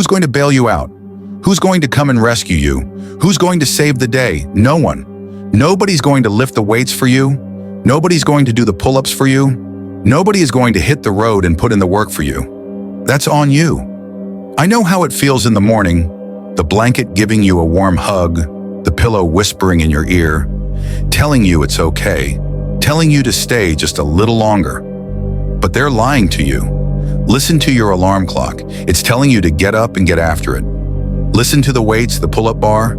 Who's going to bail you out? Who's going to come and rescue you? Who's going to save the day? No one. Nobody's going to lift the weights for you. Nobody's going to do the pull-ups for you. Nobody is going to hit the road and put in the work for you. That's on you. I know how it feels in the morning, the blanket giving you a warm hug, the pillow whispering in your ear, telling you it's okay, telling you to stay just a little longer. But they're lying to you. Listen to your alarm clock. It's telling you to get up and get after it. Listen to the weights, the pull-up bar.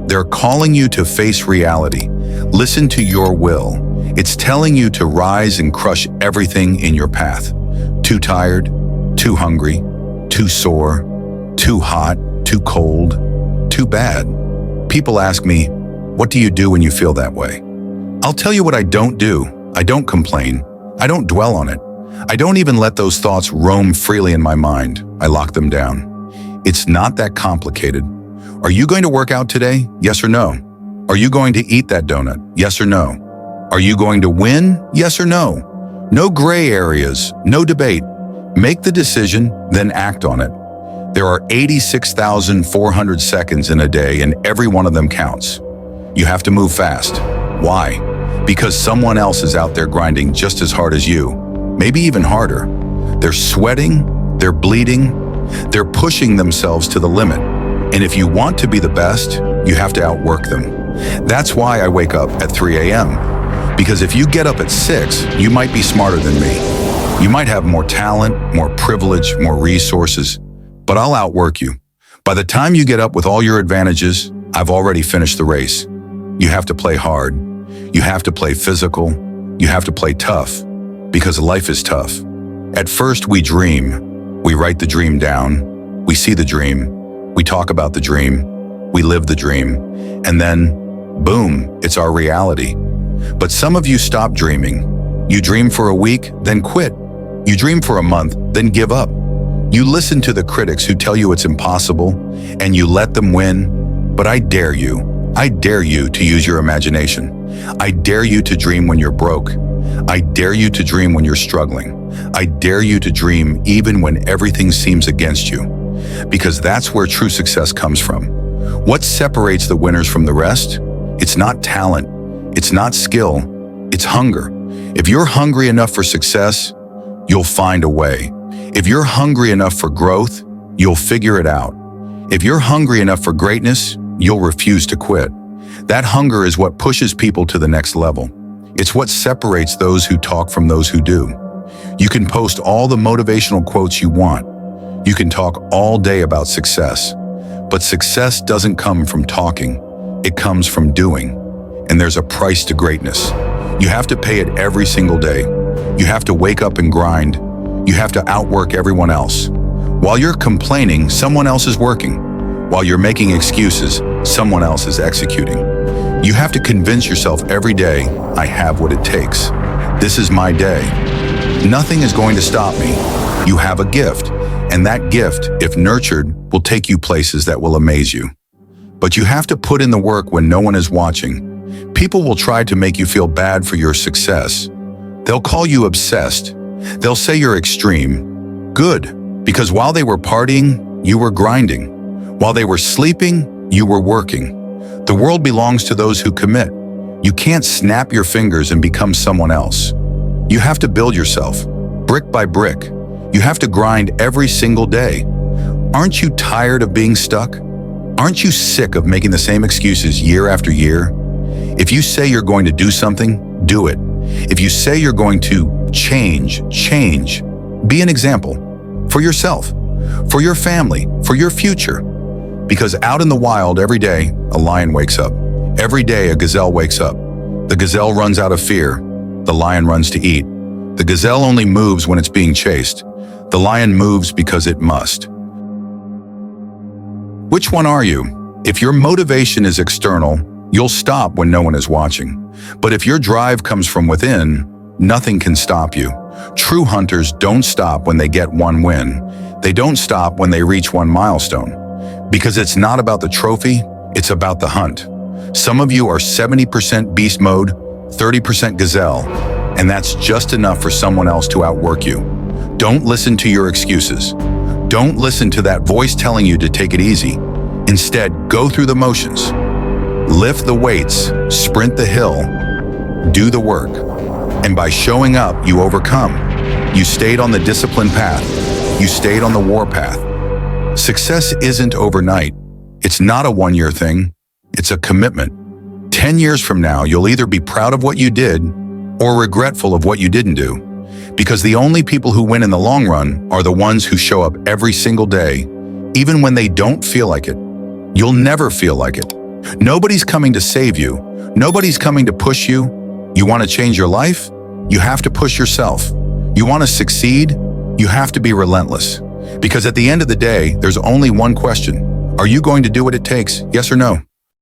They're calling you to face reality. Listen to your will. It's telling you to rise and crush everything in your path. Too tired, too hungry, too sore, too hot, too cold, too bad. People ask me, what do you do when you feel that way? I'll tell you what I don't do. I don't complain. I don't dwell on it. I don't even let those thoughts roam freely in my mind. I lock them down. It's not that complicated. Are you going to work out today? Yes or no? Are you going to eat that donut? Yes or no? Are you going to win? Yes or no? No gray areas, no debate. Make the decision, then act on it. There are 86,400 seconds in a day, and every one of them counts. You have to move fast. Why? Because someone else is out there grinding just as hard as you, maybe even harder. They're sweating, they're bleeding, they're pushing themselves to the limit. And if you want to be the best, you have to outwork them. That's why I wake up at 3 a.m. Because if you get up at 6, you might be smarter than me. You might have more talent, more privilege, more resources, but I'll outwork you. By the time you get up with all your advantages, I've already finished the race. You have to play hard. You have to play physical. You have to play tough, because life is tough. At first, we dream. We write the dream down. We see the dream. We talk about the dream. We live the dream. And then, boom, it's our reality. But some of you stop dreaming. You dream for a week, then quit. You dream for a month, then give up. You listen to the critics who tell you it's impossible, and you let them win. But I dare you to use your imagination. I dare you to dream when you're broke. I dare you to dream when you're struggling. I dare you to dream even when everything seems against you. Because that's where true success comes from. What separates the winners from the rest? It's not talent. It's not skill. It's hunger. If you're hungry enough for success, you'll find a way. If you're hungry enough for growth, you'll figure it out. If you're hungry enough for greatness, you'll refuse to quit. That hunger is what pushes people to the next level. It's what separates those who talk from those who do. You can post all the motivational quotes you want. You can talk all day about success. But success doesn't come from talking. It comes from doing. And there's a price to greatness. You have to pay it every single day. You have to wake up and grind. You have to outwork everyone else. While you're complaining, someone else is working. While you're making excuses, someone else is executing. You have to convince yourself every day, I have what it takes. This is my day. Nothing is going to stop me. You have a gift, and that gift, if nurtured, will take you places that will amaze you. But you have to put in the work when no one is watching. People will try to make you feel bad for your success. They'll call you obsessed. They'll say you're extreme. Good, because while they were partying, you were grinding. While they were sleeping, you were working. The world belongs to those who commit. You can't snap your fingers and become someone else. You have to build yourself, brick by brick. You have to grind every single day. Aren't you tired of being stuck? Aren't you sick of making the same excuses year after year? If you say you're going to do something, do it. If you say you're going to change. Be an example. For yourself, for your family, for your future. Because out in the wild every day, a lion wakes up. Every day a gazelle wakes up. The gazelle runs out of fear. The lion runs to eat. The gazelle only moves when it's being chased. The lion moves because it must. Which one are you? If your motivation is external, you'll stop when no one is watching. But if your drive comes from within, nothing can stop you. True hunters don't stop when they get one win. They don't stop when they reach one milestone. Because it's not about the trophy, it's about the hunt. Some of you are 70% beast mode, 30% gazelle, and that's just enough for someone else to outwork you. Don't listen to your excuses. Don't listen to that voice telling you to take it easy. Instead, go through the motions. Lift the weights, sprint the hill, do the work. And by showing up, you overcome. You stayed on the discipline path. You stayed on the war path. Success isn't overnight. It's not a one-year thing. It's a commitment. 10 years from now, you'll either be proud of what you did or regretful of what you didn't do. Because the only people who win in the long run are the ones who show up every single day, even when they don't feel like it. You'll never feel like it. Nobody's coming to save you. Nobody's coming to push you. You want to change your life? You have to push yourself. You want to succeed? You have to be relentless. Because at the end of the day, there's only one question. Are you going to do what it takes? Yes or no?